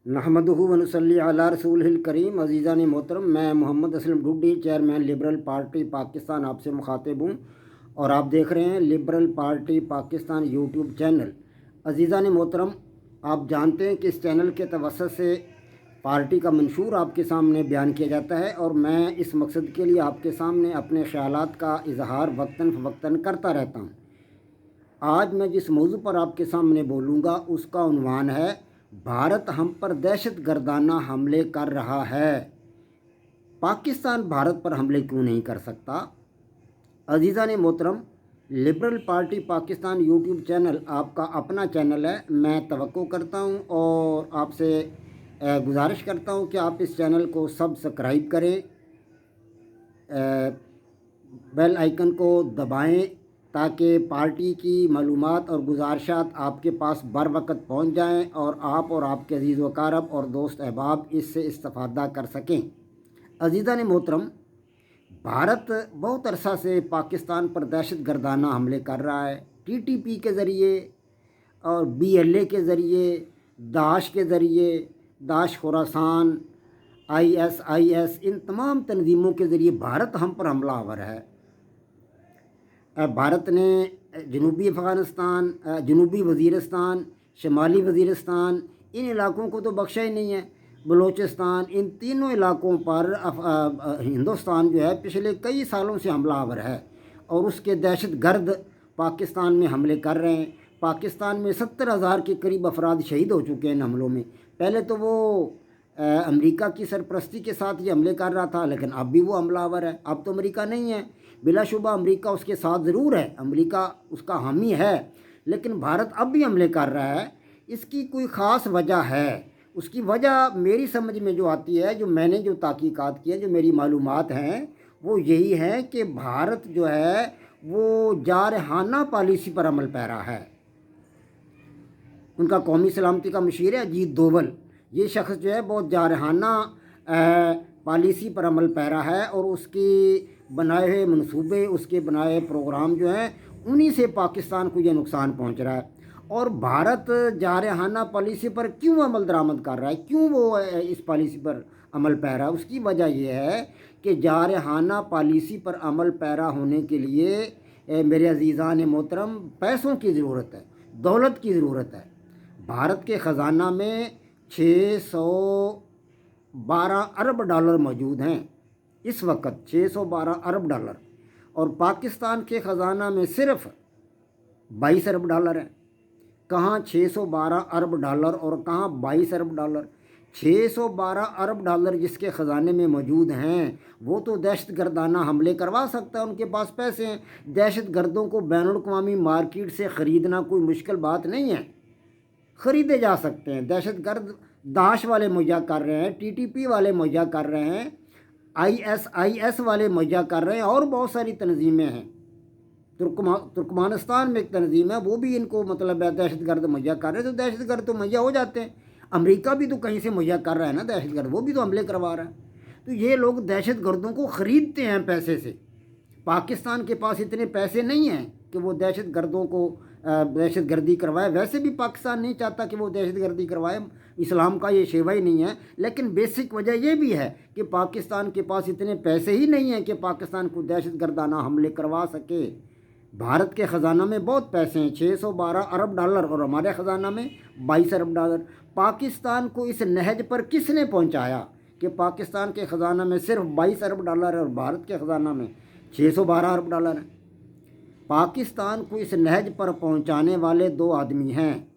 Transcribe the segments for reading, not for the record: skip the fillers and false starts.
नहमदुहु व नसल्ली अला रसूलिल करीम। अज़ीज़ान मोहतरम, मैं Mohammad Aslam Dhoodi, chairman Liberal Party Pakistan आपसे मुखातिब हूँ और आप देख रहे हैं Liberal Party Pakistan YouTube channel. अज़ीज़ान मोहतरम, आप जानते हैं कि इस चैनल के तवस्सुत से पार्टी का मंशूर आपके सामने बयान किया जाता है और मैं इस मकसद के लिए आपके सामने अपने ख़यालात का इजहार वक्तन फ़वक्तन करता रहता हूँ। आज मैं जिस मौजू पर आपके सामने बोलूँगा उसका उन्वान है, भारत हम पर दहशत गर्दाना हमले कर रहा है, पाकिस्तान भारत पर हमले क्यों नहीं कर सकता। अज़ीज़ान मोहतरम, liberal Party Pakistan YouTube channel आपका अपना चैनल है। मैं तवक्को करता हूं और आपसे गुजारिश करता हूं कि आप इस चैनल को सब्सक्राइब करें, बेल आइकन को दबाएं ताकि पार्टी की मालूमात और गुजारिशात आपके पास बर वक़्त पहुँच जाएँ और आप और आपके अज़ीज़ व कारब और दोस्त अहबाब इससे इस्तिफ़ादा कर सकें। अज़ीज़ान मोहतरम, भारत बहुत अरसा से पाकिस्तान पर दहशत गर्दाना हमले कर रहा है, TTP के ज़रिए और BLA के ज़रिए, दाश के ज़रिए, दाश खुरासान, ISIS, इन तमाम तंजीमों के ज़रिए भारत हम पर हमलावर है। भारत ने जनूबी अफ़गानिस्तान, जनूबी वज़ीरिस्तान, शुमाली वज़ीरिस्तान, इन इलाक़ों को तो बख्शा ही नहीं है। बलूचिस्तान, इन तीनों इलाक़ों पर हिंदुस्तान जो है पिछले कई सालों से हमलावर है और उसके दहशत गर्द पाकिस्तान में हमले कर रहे हैं। पाकिस्तान में 70,000 के करीब अफराद शहीद हो चुके हैं इन हमलों में। पहले तो वो अमेरिका की सरपरस्ती के साथ ये हमले कर रहा था, लेकिन अब भी वो हमलावर है। अब तो अमेरिका नहीं है, बिलाशुबा अमेरिका उसके साथ ज़रूर है, अमेरिका उसका हामी है, लेकिन भारत अब भी हमले कर रहा है। इसकी कोई ख़ास वजह है। उसकी वजह मेरी समझ में जो आती है, जो मैंने जो तहकीकात की है, जो मेरी मालूमात हैं, वो यही है कि भारत जो है वो जारहाना पॉलिसी पर अमल पैरा है। उनका कौमी सलामती का मशीर है अजीत डोवल, ये शख्स जो है बहुत जारहाना पॉलिसी पर अमल पैरा है और उसकी बनाए हुए मनसूबे, उसके बनाए हुए प्रोग्राम जो हैं, उन्हीं से पाकिस्तान को ये नुकसान पहुंच रहा है। और भारत जारहाना पॉलिसी पर क्यों अमल दरामद कर रहा है, क्यों वो इस पॉलिसी पर अमल पैरा है? उसकी वजह यह है कि जारहाना पॉलिसी पर अमल पैरा होने के लिए मेरे अज़ीज़ान मोहतरम पैसों की ज़रूरत है, दौलत की ज़रूरत है। भारत के ख़जाना में 612 अरब डॉलर मौजूद हैं इस वक्त, 612 अरब डॉलर, और पाकिस्तान के ख़जाना में सिर्फ 22 अरब डॉलर है। कहाँ 612 अरब डॉलर और कहाँ 22 अरब डॉलर। 612 अरब डॉलर जिसके ख़जाने में मौजूद हैं वो तो दहशत गर्दाना हमले करवा सकता है, उनके पास पैसे हैं। दहशत गर्दों को बैनुल अक़वामी मार्केट से ख़रीदना कोई मुश्किल बात नहीं है, ख़रीदे जा सकते हैं। दहशत गर्द दाश वाले मुहैया कर रहे हैं, TTP वाले मुहैया कर रहे हैं, ISIS वाले मुहैया कर रहे हैं, और बहुत सारी तंजीमें हैं। तुर्कमानिस्तान में एक तंजीम है, वो भी इनको मतलब दहशत गर्द मुहैया कर रहे हैं। तो दहशत गर्द तो मुहैया हो जाते हैं। अमेरिका भी तो कहीं से मुहैया कर रहा है ना दहशत गर्द, वो भी तो हमले करवा रहा है। तो ये लोग दहशत गर्दों को ख़रीदते हैं पैसे से। पाकिस्तान के पास इतने पैसे नहीं हैं कि वो दहशत गर्दों को दहशत गर्दी करवाए। वैसे भी पाकिस्तान नहीं चाहता कि वो दहशत गर्दी करवाए, इस्लाम का ये शेवा ही नहीं है। लेकिन बेसिक वजह ये भी है कि पाकिस्तान के पास इतने पैसे ही नहीं हैं कि पाकिस्तान को दहशत गर्दाना हमले करवा सके। भारत के ख़जाना में बहुत पैसे हैं, 612 अरब डॉलर, और हमारे ख़जाना में 22 अरब डॉलर। पाकिस्तान को इस नहज पर किसने पहुंचाया कि पाकिस्तान के ख़जाना में सिर्फ 22 अरब डॉलर है और भारत के ख़जाना में 612 अरब डॉलर है? पाकिस्तान को इस नहज पर पहुंचाने वाले दो आदमी हैं।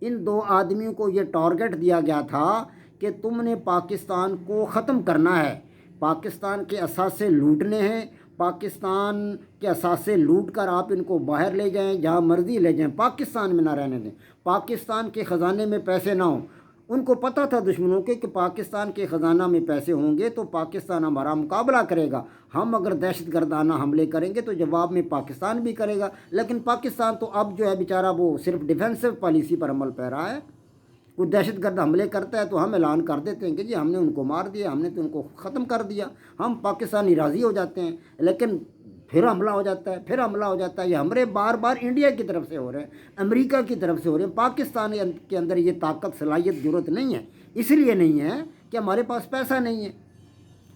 इन दो आदमियों को ये टारगेट दिया गया था कि तुमने पाकिस्तान को ख़त्म करना है, पाकिस्तान के असासे लूटने हैं, पाकिस्तान के असासे लूट कर आप इनको बाहर ले जाएं, जहाँ मर्ज़ी ले जाएं, पाकिस्तान में ना रहने दें, पाकिस्तान के ख़जाने में पैसे ना हों। उनको पता था दुश्मनों के कि पाकिस्तान के ख़जाना में पैसे होंगे तो पाकिस्तान हमारा मुकाबला करेगा। हम अगर दहशत गर्दाना हमले करेंगे तो जवाब में पाकिस्तान भी करेगा। लेकिन पाकिस्तान तो अब जो है बेचारा वो सिर्फ डिफेंसिव पॉलिसी पर अमल पै रहा है। कोई दहशत गर्द हमले करता है तो हम ऐलान कर देते हैं कि जी हमने उनको मार दिया, हमने तो उनको ख़त्म कर दिया, हम पाकिस्तानी राज़ी हो जाते हैं। लेकिन फिर हमला हो जाता है, फिर हमला हो जाता है। ये हमले बार बार इंडिया की तरफ से हो रहे हैं, अमेरिका की तरफ से हो रहे हैं। पाकिस्तान के अंदर ये ताकत, सलाहियत, ज़रूरत नहीं है اس لیے نہیں ہے کہ ہمارے پاس پیسہ نہیں ہے،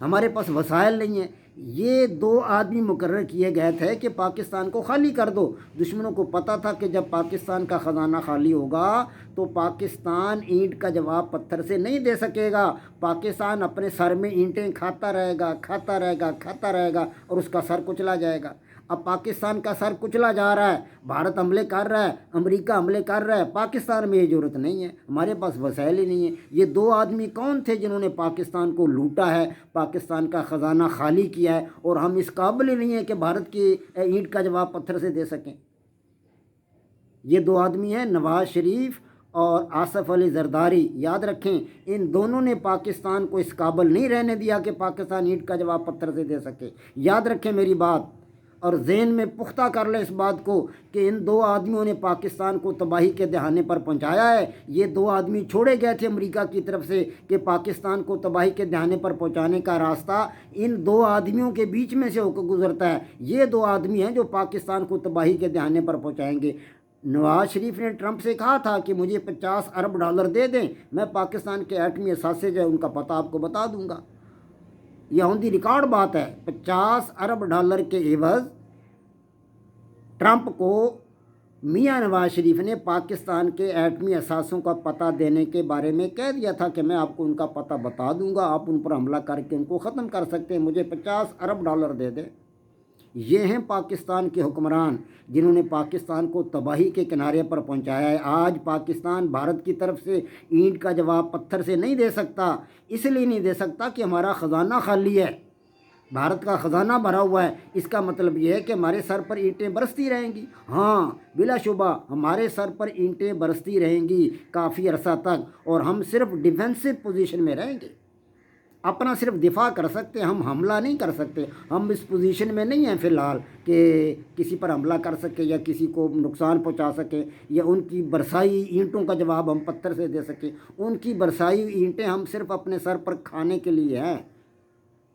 ہمارے پاس وسائل نہیں ہیں۔ یہ 2 آدمی مقرر کیے گئے تھے کہ پاکستان کو خالی کر دو۔ دشمنوں کو پتہ تھا کہ جب پاکستان کا خزانہ خالی ہوگا تو پاکستان اینٹ کا جواب پتھر سے نہیں دے سکے گا، پاکستان اپنے سر میں اینٹیں کھاتا رہے گا، کھاتا رہے گا، کھاتا رہے گا، اور اس کا سر کچلا جائے گا۔ اب پاکستان کا سر کچلا جا رہا ہے، بھارت حملے کر رہا ہے، امریکہ حملے کر رہا ہے، پاکستان میں یہ ضرورت نہیں ہے، ہمارے پاس وسائل ہی نہیں ہیں۔ یہ 2 آدمی کون تھے جنہوں نے پاکستان کو لوٹا ہے، پاکستان کا خزانہ خالی کیا ہے، اور ہم اس قابل ہی نہیں ہیں کہ بھارت کی اینٹ کا جواب پتھر سے دے سکیں۔ یہ 2 آدمی ہیں، نواز شریف اور آصف علی زرداری۔ یاد رکھیں، ان دونوں نے پاکستان کو اس قابل نہیں رہنے دیا کہ پاکستان اینٹ کا جواب پتھر سے دے سکے۔ یاد رکھیں میری بات، اور ذہن میں پختہ کر لیں اس بات کو کہ ان 2 آدمیوں نے پاکستان کو تباہی کے دہانے پر پہنچایا ہے۔ یہ 2 آدمی چھوڑے گئے تھے امریکہ کی طرف سے کہ پاکستان کو تباہی کے دہانے پر پہنچانے کا راستہ ان 2 آدمیوں کے بیچ میں سے ہو کر گزرتا ہے۔ یہ 2 آدمی ہیں جو پاکستان کو تباہی کے دہانے پر پہنچائیں گے۔ نواز شریف نے ٹرمپ سے کہا تھا کہ مجھے $50 ارب دے دیں، میں پاکستان کے ایٹمی اثاثے جو ہے ان کا پتہ آپ کو بتا دوں گا۔ یہ آن دی ریکارڈ بات ہے۔ $50 ارب کے عوض ٹرمپ کو میاں نواز شریف نے پاکستان کے ایٹمی اثاثوں کا پتہ دینے کے بارے میں کہہ دیا تھا کہ میں آپ کو ان کا پتہ بتا دوں گا، آپ ان پر حملہ کر کے ان کو ختم کر سکتے ہیں، مجھے $50 ارب دے دیں۔ یہ ہیں پاکستان کے حکمران جنہوں نے پاکستان کو تباہی کے کنارے پر پہنچایا ہے۔ آج پاکستان بھارت کی طرف سے اینٹ کا جواب پتھر سے نہیں دے سکتا، اس لیے نہیں دے سکتا کہ ہمارا خزانہ خالی ہے، بھارت کا خزانہ بھرا ہوا ہے۔ اس کا مطلب یہ ہے کہ ہمارے سر پر اینٹیں برستی رہیں گی۔ ہاں بلا شبہ ہمارے سر پر اینٹیں برستی رہیں گی کافی عرصہ تک، اور ہم صرف ڈیفینسو پوزیشن میں رہیں گے، اپنا صرف دفاع کر سکتے ہیں، ہم حملہ نہیں کر سکتے۔ ہم اس پوزیشن میں نہیں ہیں فی الحال کہ کسی پر حملہ کر سکیں یا کسی کو نقصان پہنچا سکیں، یا ان کی برسائی اینٹوں کا جواب ہم پتھر سے دے سکیں۔ ان کی برسائی اینٹیں ہم صرف اپنے سر پر کھانے کے لیے ہیں،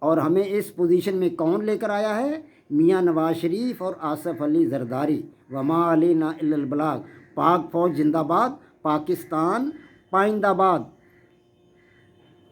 اور ہمیں اس پوزیشن میں کون لے کر آیا ہے؟ میاں نواز شریف اور آصف علی زرداری۔ وما علینا الا البلاغ۔ پاک فوج زندہ باد، پاکستان پائندہ باد۔